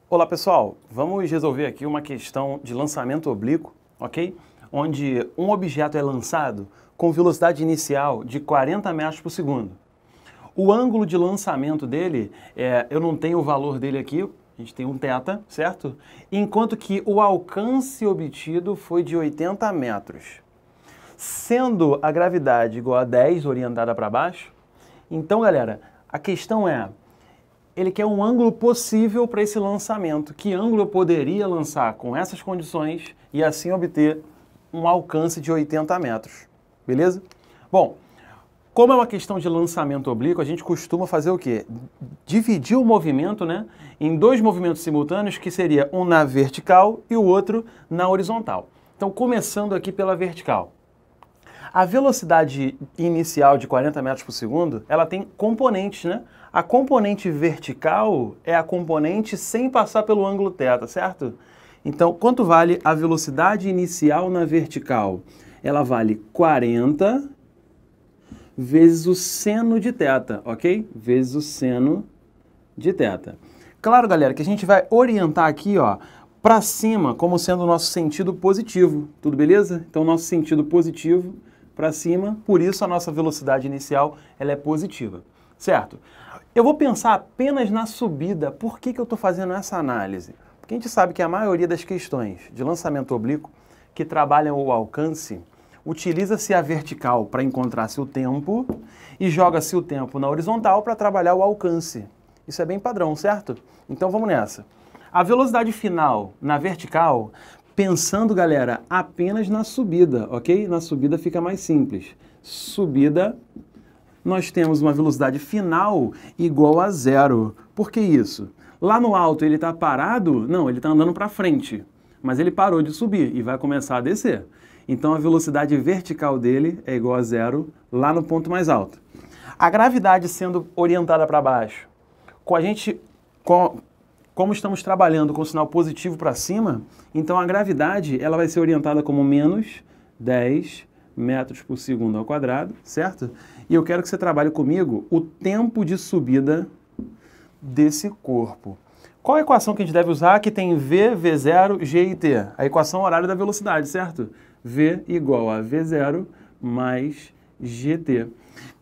Olá pessoal, vamos resolver aqui uma questão de lançamento oblíquo, ok? Onde um objeto é lançado com velocidade inicial de 40 metros por segundo. O ângulo de lançamento dele, eu não tenho o valor dele aqui, a gente tem um θ, certo? Enquanto que o alcance obtido foi de 80 metros. Sendo a gravidade igual a 10 orientada para baixo, então galera, a questão é, ele quer um ângulo possível para esse lançamento. Que ângulo eu poderia lançar com essas condições e assim obter um alcance de 80 metros, beleza? Bom, como é uma questão de lançamento oblíquo, a gente costuma fazer o quê? Dividir o movimento, né, em dois movimentos simultâneos, que seria um na vertical e o outro na horizontal. Então, começando aqui pela vertical. A velocidade inicial de 40 metros por segundo, ela tem componentes, né? A componente vertical é a componente sem passar pelo ângulo θ, certo? Então, quanto vale a velocidade inicial na vertical? Ela vale 40 vezes o seno de θ, ok? Vezes o seno de θ. Claro, galera, que a gente vai orientar aqui, ó, para cima, como sendo o nosso sentido positivo, tudo beleza? Então, nosso sentido positivo para cima, por isso a nossa velocidade inicial ela é positiva, certo? Eu vou pensar apenas na subida. Por que eu estou fazendo essa análise? Porque a gente sabe que a maioria das questões de lançamento oblíquo que trabalham o alcance, utiliza-se a vertical para encontrar-se o tempo e joga-se o tempo na horizontal para trabalhar o alcance. Isso é bem padrão, certo? Então vamos nessa. A velocidade final na vertical, pensando, galera, apenas na subida, ok? Na subida fica mais simples. Subida, nós temos uma velocidade final igual a zero. Por que isso? Lá no alto ele está parado? Não, ele está andando para frente. Mas ele parou de subir e vai começar a descer. Então a velocidade vertical dele é igual a zero lá no ponto mais alto. A gravidade sendo orientada para baixo, como estamos trabalhando com o sinal positivo para cima, então a gravidade ela vai ser orientada como menos 10 metros por segundo ao quadrado, certo? E eu quero que você trabalhe comigo o tempo de subida desse corpo. Qual a equação que a gente deve usar? Que tem V, V0, G e T. A equação horária da velocidade, certo? V igual a V0 mais GT.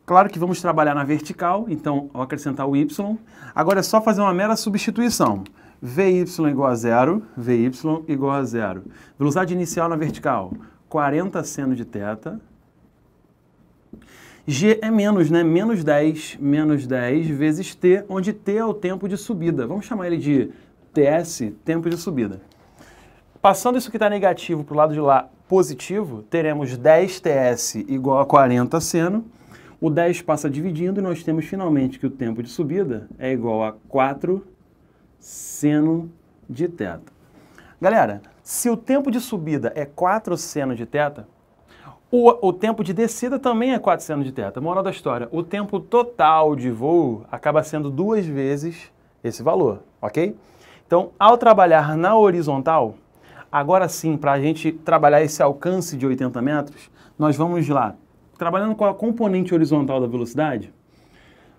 Claro que vamos trabalhar na vertical, então ao acrescentar o Y. Agora é só fazer uma mera substituição. VY igual a zero, VY igual a zero. Velocidade inicial na vertical, 40 seno de θ. G é menos, né? Menos 10 vezes T, onde T é o tempo de subida. Vamos chamar ele de TS, tempo de subida. Passando isso que está negativo para o lado de lá positivo, teremos 10 TS igual a 40 seno. O 10 passa dividindo e nós temos finalmente que o tempo de subida é igual a 4 seno de θ. Galera, se o tempo de subida é 4 seno de θ, o tempo de descida também é 4 seno de θ. Moral da história, o tempo total de voo acaba sendo 2 vezes esse valor, ok? Então, ao trabalhar na horizontal, agora sim, para a gente trabalhar esse alcance de 80 metros, nós vamos lá. Trabalhando com a componente horizontal da velocidade,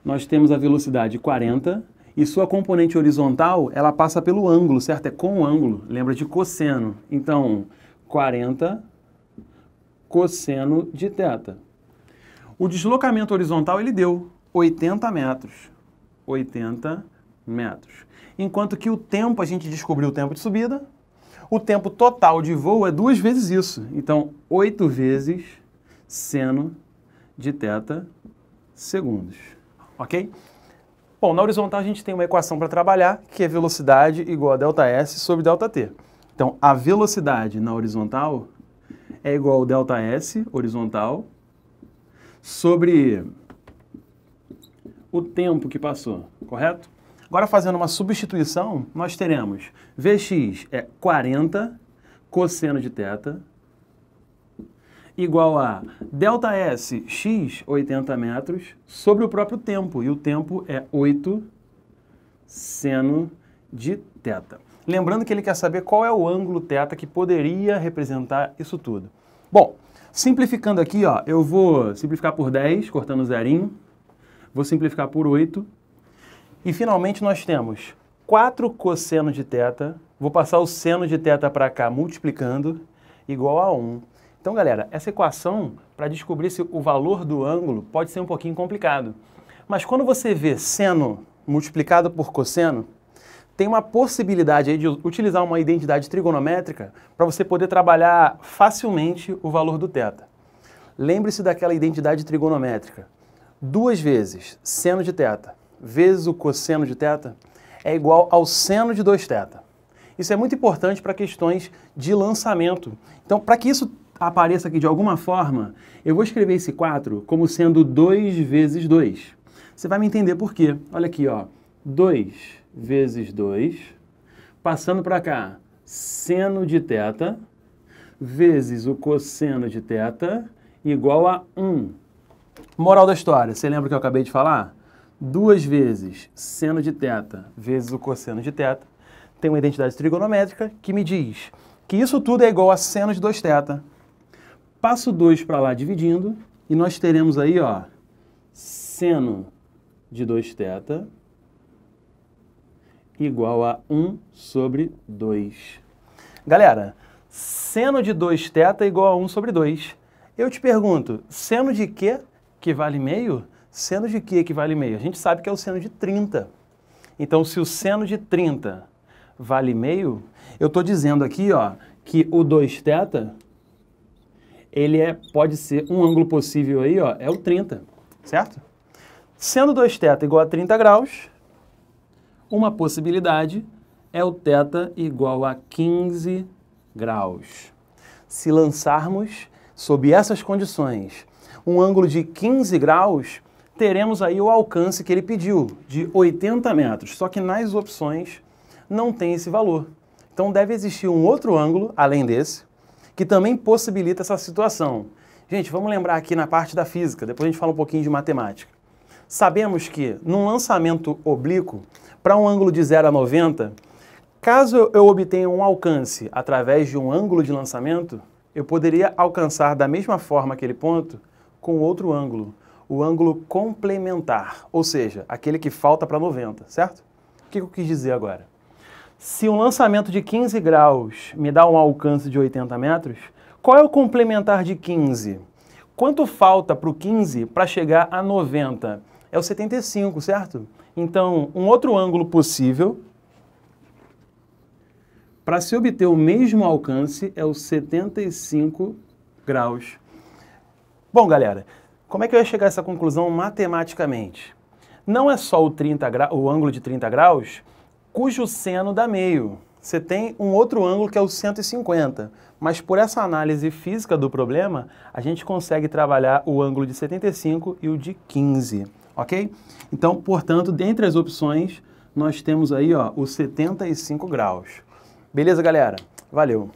nós temos a velocidade 40 e sua componente horizontal, ela passa pelo ângulo, certo? É com o ângulo, lembra de cosseno. Então, 40 cosseno de θ. O deslocamento horizontal, ele deu 80 metros. 80 metros. Enquanto que o tempo, a gente descobriu o tempo de subida, o tempo total de voo é 2 vezes isso. Então, 8 vezes seno de θ segundos, ok? Bom, na horizontal a gente tem uma equação para trabalhar, que é velocidade igual a ΔS sobre ΔT. Então, a velocidade na horizontal é igual a ΔS, horizontal, sobre o tempo que passou, correto? Agora, fazendo uma substituição, nós teremos Vx é 40 cosseno de θ, igual a ΔS, x, 80 metros, sobre o próprio tempo. E o tempo é 8 seno de θ. Lembrando que ele quer saber qual é o ângulo θ que poderia representar isso tudo. Bom, simplificando aqui, ó, eu vou simplificar por 10, cortando o zerinho. Vou simplificar por 8. E finalmente nós temos 4 cosseno de θ, vou passar o seno de θ para cá multiplicando, igual a 1. Então, galera, essa equação, para descobrir se o valor do ângulo, pode ser um pouquinho complicado. Mas quando você vê seno multiplicado por cosseno, tem uma possibilidade aí de utilizar uma identidade trigonométrica para você poder trabalhar facilmente o valor do θ. Lembre-se daquela identidade trigonométrica. 2 vezes seno de θ vezes o cosseno de θ é igual ao seno de 2θ. Isso é muito importante para questões de lançamento. Então, para que isso apareça aqui de alguma forma, eu vou escrever esse 4 como sendo 2 vezes 2. Você vai me entender por quê. Olha aqui, ó. 2 vezes 2, passando para cá, seno de θ vezes o cosseno de θ igual a 1. Moral da história, você lembra o que eu acabei de falar? 2 vezes seno de θ vezes o cosseno de θ tem uma identidade trigonométrica que me diz que isso tudo é igual a seno de 2θ. Passo 2 para lá dividindo e nós teremos aí, ó, seno de 2θ igual a 1 sobre 2. Galera, seno de 2θ igual a 1 sobre 2. Eu te pergunto, seno de quê que vale meio? Seno de quê que vale meio? A gente sabe que é o seno de 30. Então, se o seno de 30 vale meio, eu estou dizendo aqui, ó, que o 2θ, ele pode ser um ângulo possível aí, ó, é o 30, certo? Sendo 2θ igual a 30 graus, uma possibilidade é o θ igual a 15 graus. Se lançarmos sob essas condições um ângulo de 15 graus, teremos aí o alcance que ele pediu, de 80 metros. Só que nas opções não tem esse valor. Então deve existir um outro ângulo, além desse, que também possibilita essa situação. Gente, vamos lembrar aqui na parte da física, depois a gente fala um pouquinho de matemática. Sabemos que num lançamento oblíquo, para um ângulo de 0 a 90, caso eu obtenha um alcance através de um ângulo de lançamento, eu poderia alcançar da mesma forma aquele ponto com outro ângulo, o ângulo complementar, ou seja, aquele que falta para 90, certo? O que eu quis dizer agora? Se um lançamento de 15 graus me dá um alcance de 80 metros, qual é o complementar de 15? Quanto falta para o 15 para chegar a 90? É o 75, certo? Então, um outro ângulo possível para se obter o mesmo alcance é o 75 graus. Bom, galera, como é que eu ia chegar a essa conclusão matematicamente? Não é só o ângulo de 30 graus cujo seno dá meio. Você tem um outro ângulo que é o 150, mas por essa análise física do problema, a gente consegue trabalhar o ângulo de 75 e o de 15, ok? Então, portanto, dentre as opções, nós temos aí, ó, o 75 graus. Beleza, galera? Valeu!